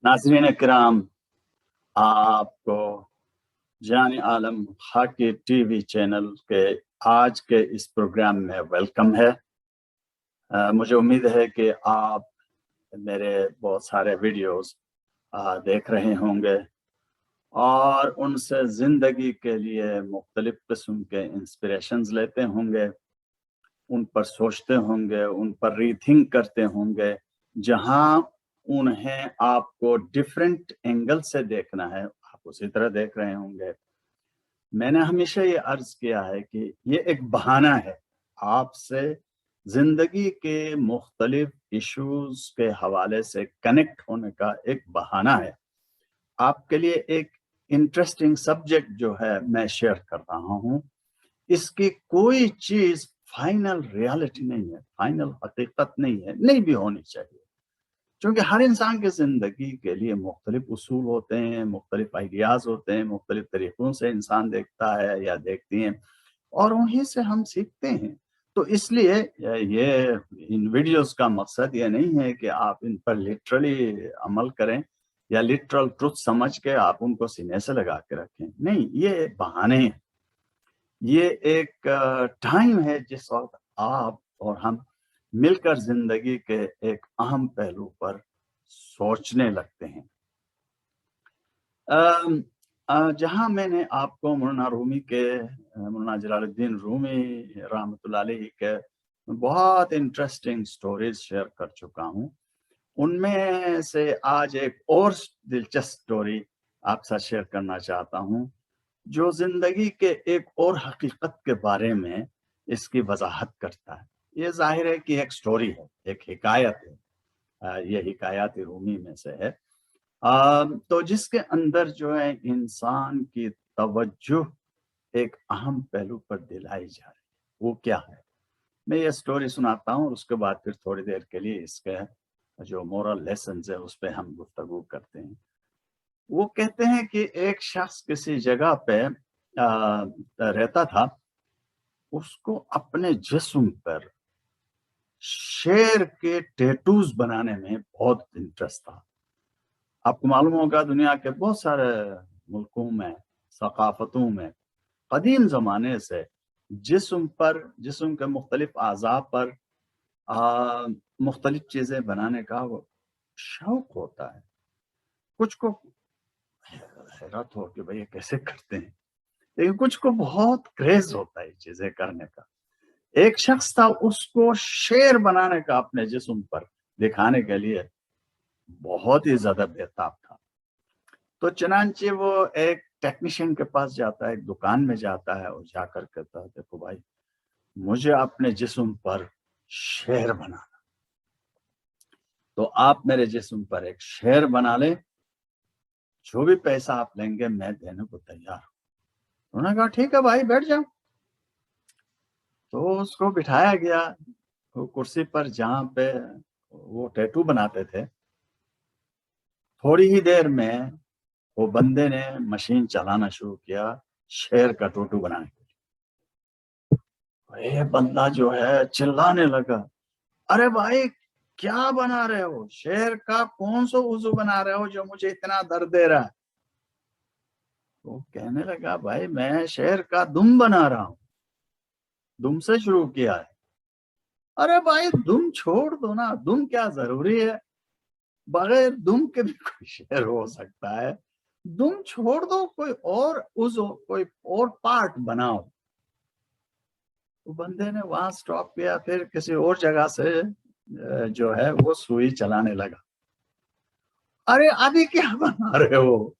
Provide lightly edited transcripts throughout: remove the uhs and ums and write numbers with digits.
नाज़रीन किराम, आपको जान आलम हाकी टीवी चैनल के आज के इस प्रोग्राम में वेलकम है। मुझे उम्मीद है कि आप मेरे बहुत सारे वीडियोस देख रहे होंगे और उनसे ज़िंदगी के लिए मुख्तलिफ़ किस्म के इंस्पिरेशंस लेते होंगे, उन पर सोचते होंगे, उन पर रीथिंक करते होंगे। जहाँ उन्हें आपको डिफरेंट एंगल से देखना है, आप उसी तरह देख रहे होंगे। मैंने हमेशा ये अर्ज़ किया है कि ये एक बहाना है, आपसे ज़िंदगी के मुख्तलिफ़ इश्यूज़ के हवाले से कनेक्ट होने का एक बहाना है। आपके लिए एक इंटरेस्टिंग सब्जेक्ट जो है मैं शेयर कर रहा हूँ। इसकी कोई चीज़ फाइनल रियलिटी नहीं है, फाइनल हकीकत नहीं है, नहीं भी होनी चाहिए। क्योंकि हर इंसान की ज़िंदगी के लिए मुख्तलिफ उसूल होते हैं, मुख्तलिफ आइडियाज़ होते हैं, मुख्तलिफ तरीक़ों से इंसान देखता है या देखती हैं और उन्हीं से हम सीखते हैं। तो इसलिए ये इन वीडियोज़ का मकसद ये नहीं है कि आप इन पर लिटरली अमल करें या लिटरल ट्रुथ समझ के आप उनको सीने से लगा के रखें। नहीं, ये बहाने हैं। ये एक टाइम है जिस वक़्त आप और हम मिलकर ज़िंदगी के एक अहम पहलू पर सोचने लगते हैं। जहाँ मैंने आपको मौलाना रूमी के मौलाना जलालुद्दीन रूमी रहमतुल्लाह अलैह के बहुत इंटरेस्टिंग स्टोरीज़ शेयर कर चुका हूँ। उनमें से आज एक और दिलचस्प स्टोरी आपके साथ शेयर करना चाहता हूँ, जो ज़िंदगी के एक और हकीकत के बारे में इसकी वज़ाहत करता है। ये ज़ाहिर है कि एक स्टोरी है, एक हिकायत है। ये हिकायत रूमी में से है। तो जिसके अंदर जो है इंसान की तवज्जो एक अहम पहलू पर दिलाई जा रही है। वो क्या है? मैं ये स्टोरी सुनाता हूँ और उसके बाद फिर थोड़ी देर के लिए इसके जो मोरल लेसन्स है उस पे हम गुफ्तगू करते हैं। वो कहते हैं कि एक शख्स किसी जगह पे रहता था, उसको अपने जिस्म पर शेर के टैटूज़ बनाने में बहुत इंटरेस्ट था। आपको मालूम होगा दुनिया के बहुत सारे मुल्कों में, सकाफ़तों में कदीम ज़माने से जिस्म के मुख्तलिफ अज़ा पर मुख्तलिफ चीज़ें बनाने का वो शौक होता है। कुछ को हैरत हो कि भई ये कैसे करते हैं? लेकिन कुछ को बहुत क्रेज़ होता है ये चीज़ें करने का। एक शख्स था, उसको शेर बनाने का अपने जिस्म पर दिखाने के लिए बहुत ही ज़्यादा बेताब था। तो चनांचे वो एक टेक्नीशियन के पास जाता है, एक दुकान में जाता है और जाकर कहता है, देखो भाई, मुझे अपने जिस्म पर शेर बनाना, तो आप मेरे जिस्म पर एक शेर बना लें, जो भी पैसा आप लेंगे मैं देने को तैयार हूँ। उन्होंने कहा ठीक है भाई, बैठ जाओ। तो उसको बिठाया गया वो कुर्सी पर जहाँ पे वो टैटू बनाते थे। थोड़ी ही देर में वो बंदे ने मशीन चलाना शुरू किया शेर का टैटू बनाने के लिए। ये बंदा जो है चिल्लाने लगा, अरे भाई क्या बना रहे हो? शेर का कौन सा उज़ू बना रहे हो जो मुझे इतना दर्द दे रहा है? वो कहने लगा, भाई मैं शेर का दुम बना रहा हूँ, दुम से शुरू किया है। अरे भाई दुम छोड़ दो ना, दुम क्या जरूरी है? बगैर दुम के भी कोई शेर हो सकता है। दुम छोड़ दो, कोई और उज़ू, कोई और पार्ट बनाओ। तो बंदे ने वहां स्टॉप किया, फिर किसी और जगह से जो है वो सुई चलाने लगा। अरे अभी क्या बना रहे हो?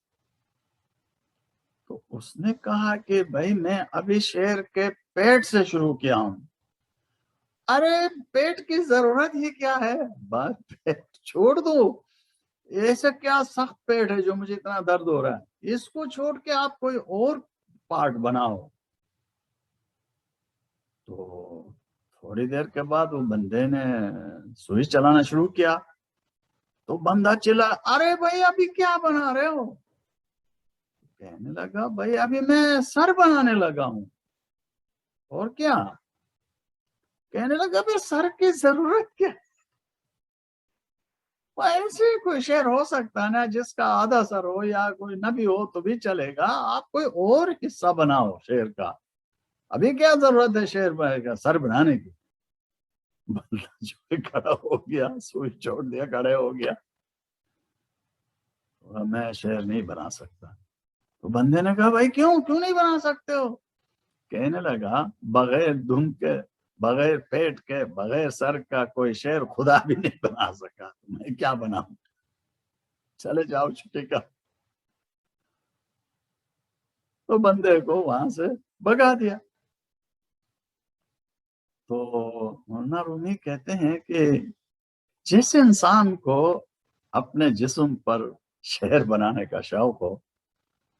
तो उसने कहा कि भाई मैं अभी शेर के पेट से शुरू किया हूं। अरे पेट की जरूरत ही क्या है? बात पेट छोड़ दो। ऐसा क्या सख्त पेट है जो मुझे इतना दर्द हो रहा है? इसको छोड़ के आप कोई और पार्ट बनाओ। तो थोड़ी देर के बाद वो बंदे ने सुई चलाना शुरू किया। तो बंदा चिल्ला, अरे भाई अभी क्या बना रहे हो? कहने लगा, भाई अभी मैं सर बनाने लगा हूं। और क्या? कहने लगा, भाई सर की जरूरत क्या? وہ ایسے ہی کوئی شعر ہو سکتا ہے نا جس کا آدھا سر ہو یا کوئی نہ بھی ہو تو بھی چلے گا، آپ کوئی اور حصہ بناؤ شعر کا۔ ابھی کیا ضرورت ہے شعر کا سر بنانے کی؟ بندہ جو کھڑا ہو گیا، سوئی چھوڑ دیا، کھڑے ہو گیا، میں شعر نہیں بنا سکتا۔ تو بندے نے کہا بھائی کیوں نہیں بنا سکتے ہو؟ کہنے لگا بغیر دھن کے، بغیر پیٹ کے، بغیر سر کا کوئی شعر خدا بھی نہیں بنا سکا، میں کیا بناؤں؟ چلے جاؤ چھٹی کا۔ تو بندے کو وہاں سے بگا دیا۔ تو مولانا رومی کہتے ہیں کہ جس انسان کو اپنے جسم پر شعر بنانے کا شوق ہو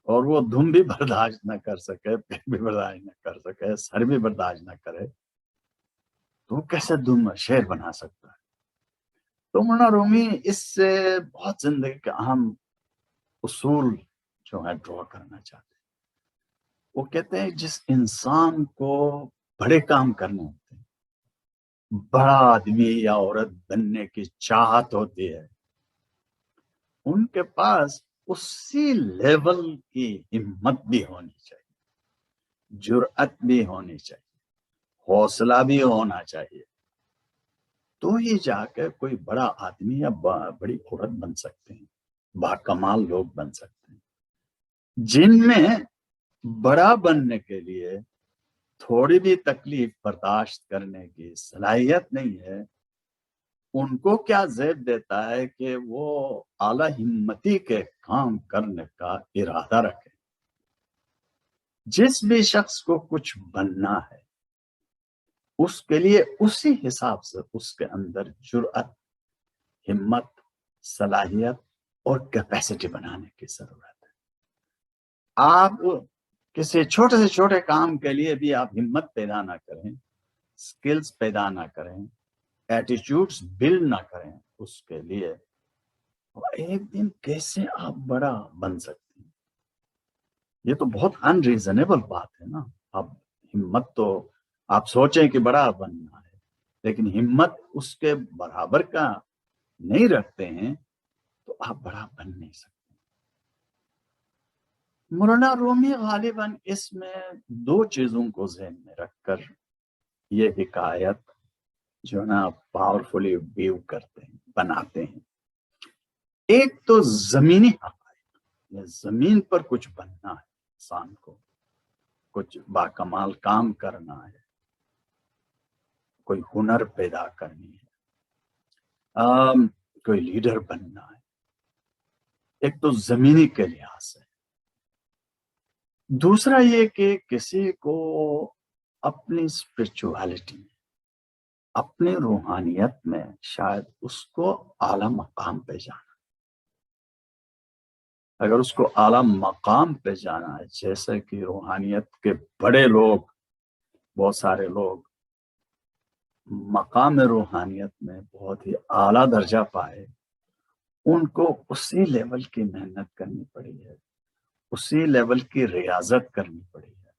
اور وہ دھن بھی برداشت نہ کر سکے، پیٹ بھی برداشت نہ کر سکے، سر بھی برداشت نہ کرے، تو وہ کیسے دھن میں شعر بنا سکتا ہے؟ تو مولانا رومی اس سے بہت زندگی کے اہم اصول جو ہے ڈرا کرنا چاہتے ہیں۔ وہ کہتے ہیں جس انسان کو بڑے کام کرنے ہوتے ہیں، بڑا آدمی یا عورت بننے کی چاہت ہوتی ہے، ان کے پاس اسی لیول کی ہمت بھی ہونی چاہیے، جرأت بھی ہونی چاہیے، حوصلہ بھی ہونا چاہیے، تو ہی جا کے کوئی بڑا آدمی یا بڑی عورت بن سکتے ہیں، باکمال لوگ بن سکتے ہیں۔ جن میں بڑا بننے کے لیے تھوڑی بھی تکلیف برداشت کرنے کی صلاحیت نہیں ہے، ان کو کیا زیب دیتا ہے کہ وہ اعلی ہمتی کے کام کرنے کا ارادہ رکھے۔ جس بھی شخص کو کچھ بننا ہے اس کے لیے اسی حساب سے اس کے اندر جرأت، ہمت، صلاحیت اور کیپیسٹی بنانے کی ضرورت ہے۔ آپ کسی چھوٹے سے چھوٹے کام کے لیے بھی آپ ہمت پیدا نہ کریں، سکلز پیدا نہ کریں، ایٹیچیوڈز بلڈ نہ کریں اس کے لیے، ایک دن کیسے آپ بڑا بن سکتے ہیں؟ یہ تو بہت انریزنیبل بات ہے نا۔ اب ہمت تو آپ سوچیں کہ بڑا بننا ہے، لیکن ہمت اس کے برابر کا نہیں رکھتے ہیں تو آپ بڑا بن نہیں سکتے۔ مولانا رومی غالباً اس میں دو چیزوں کو ذہن میں رکھ کر یہ حکایت جو نا پاورفلی ویو کرتے ہیں، بناتے ہیں۔ ایک تو زمینی حقائق، یہ زمین پر کچھ بننا ہے، انسان کو کچھ باکمال کام کرنا ہے، کوئی ہنر پیدا کرنی ہے، کوئی لیڈر بننا ہے۔ ایک تو زمینی کے لحاظ سے، دوسرا یہ کہ کسی کو اپنی اسپرچولیٹی میں، اپنی روحانیت میں شاید اس کو اعلیٰ مقام پہ جانا، اگر اس کو اعلیٰ مقام پہ جانا ہے، جیسے کہ روحانیت کے بڑے لوگ، بہت سارے لوگ مقام روحانیت میں بہت ہی اعلیٰ درجہ پائے، ان کو اسی لیول کی محنت کرنی پڑی ہے، اسی لیول کی ریاضت کرنی پڑی ہے،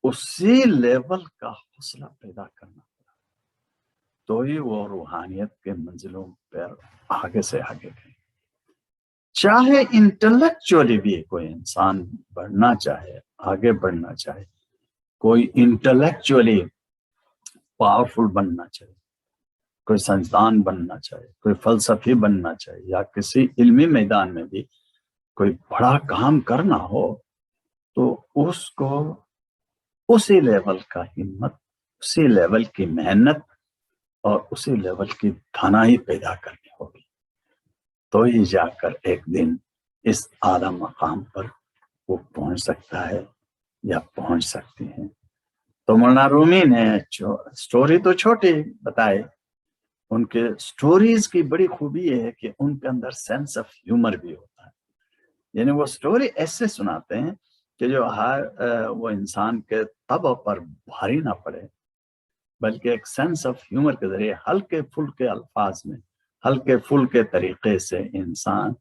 اسی لیول کا حوصلہ پیدا کرنا پڑا، تو ہی وہ روحانیت کے منزلوں پر آگے سے آگے گئے۔ چاہے انٹلیکچولی بھی کوئی انسان بڑھنا چاہے، آگے بڑھنا چاہے، کوئی انٹلیکچولی پاورفل بننا چاہے، کوئی سائنسدان بننا چاہے، کوئی فلسفی بننا چاہے، یا کسی علمی میدان میں بھی کوئی بڑا کام کرنا ہو، تو اس کو اسی لیول کا ہمت، اسی لیول کی محنت اور اسی لیول کی دانائی پیدا کرنی ہوگی، تو ہی جا کر ایک دن اس اعلیٰ مقام پر وہ پہنچ سکتا ہے یا پہنچ سکتی ہیں۔ تو مولانا رومی نے سٹوری تو چھوٹی بتائی، ان کے سٹوریز کی بڑی خوبی یہ ہے کہ ان کے اندر سینس آف ہیومر بھی ہوتا ہے، یعنی وہ سٹوری ایسے سناتے ہیں کہ جو وہ انسان کے طبع پر بھاری نہ پڑے، بلکہ ایک سینس آف ہیومر کے ذریعے ہلکے پھلکے الفاظ میں، ہلکے پھلکے طریقے سے انسان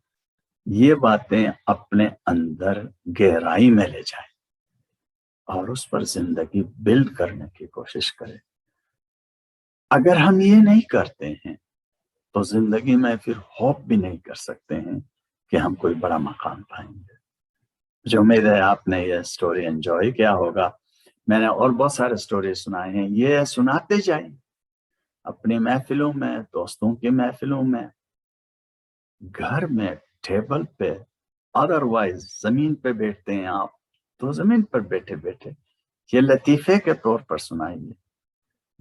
یہ باتیں اپنے اندر گہرائی میں لے جائے اور اس پر زندگی بلڈ کرنے کی کوشش کرے۔ اگر ہم یہ نہیں کرتے ہیں تو जिंदगी में फिर होप भी नहीं कर सकते हैं कि हम कोई बड़ा मकाम पाएंगे। मुझे उम्मीद है आपने ये स्टोरी एंजॉय किया होगा। मैंने और बहुत सारे स्टोरी सुनाए हैं, ये सुनाते जाइए अपनी महफिलों में, दोस्तों की महफिलों में, घर में, टेबल पे, अदरवाइज जमीन पे बैठते हैं आप तो जमीन पर बैठे बैठे ये लतीफे के तौर पर सुनाइए,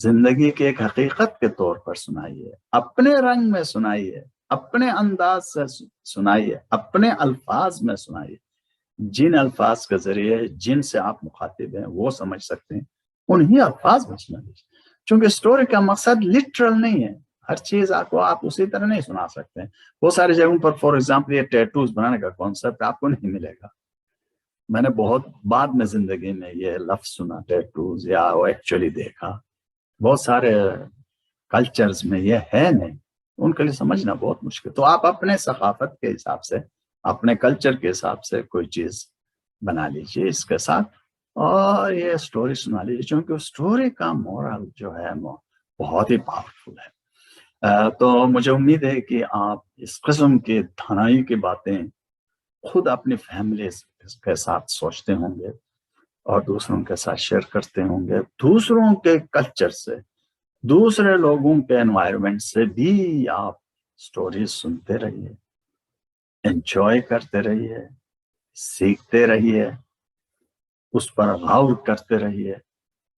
जिंदगी की एक हकीकत के तौर पर सुनाइए, अपने रंग में सुनाइए, अपने अंदाज से सुनाइए, अपने अल्फाज में सुनाइए। जिन अल्फाज के जरिए जिनसे आप मुखातिब हैं वो समझ सकते हैं, उन्हीं अल्फाज में सुनाइए। क्योंकि स्टोरी का मकसद लिटरल नहीं है, हर चीज आपको आप उसी तरह नहीं सुना सकते हैं। बहुत सारी जगहों पर फॉर एग्जाम्पल ये टैटूज बनाने का कॉन्सेप्ट आपको नहीं मिलेगा। मैंने बहुत बाद में जिंदगी में ये लफ्ज सुना टैटूज, या वो एक्चुअली देखा। बहुत सारे कल्चर्स में ये है नहीं, उनके लिए समझना बहुत मुश्किल। तो आप अपने सकाफत के हिसाब से, अपने कल्चर के हिसाब से कोई चीज बना लीजिए इसके साथ, और ये स्टोरी सुना लीजिए, क्योंकि स्टोरी का मोरल जो है वो बहुत ही पावरफुल है। तो मुझे उम्मीद है कि आप इस किस्म की दानाई की बातें खुद अपनी फैमिली के साथ सोचते होंगे और दूसरों के साथ शेयर करते होंगे। दूसरों के कल्चर से, दूसरे लोगों के एनवायरनमेंट से भी आप स्टोरीज सुनते रहिए, एंजॉय करते रहिए, सीखते रहिए, उस पर गौर करते रहिए,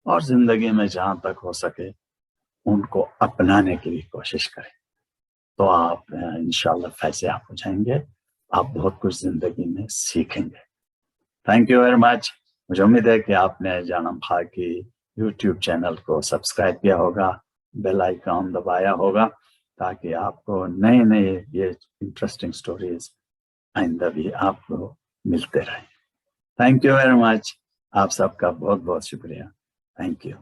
और जिंदगी में जहां तक हो सके उनको अपनाने की भी कोशिश करें। तो आप इंशाल्लाह फैसयाब हो जाएंगे, आप बहुत कुछ जिंदगी में सीखेंगे। Thank you very much. मुझे उम्मीद है कि आपने जानम खां की यूट्यूब चैनल को सब्सक्राइब किया होगा, बेल आइकॉन दबाया होगा, ताकि आपको नए नए ये इंटरेस्टिंग स्टोरीज आइंदा भी आपको मिलते रहे। Thank you very much. आप सबका बहुत बहुत शुक्रिया। Thank you.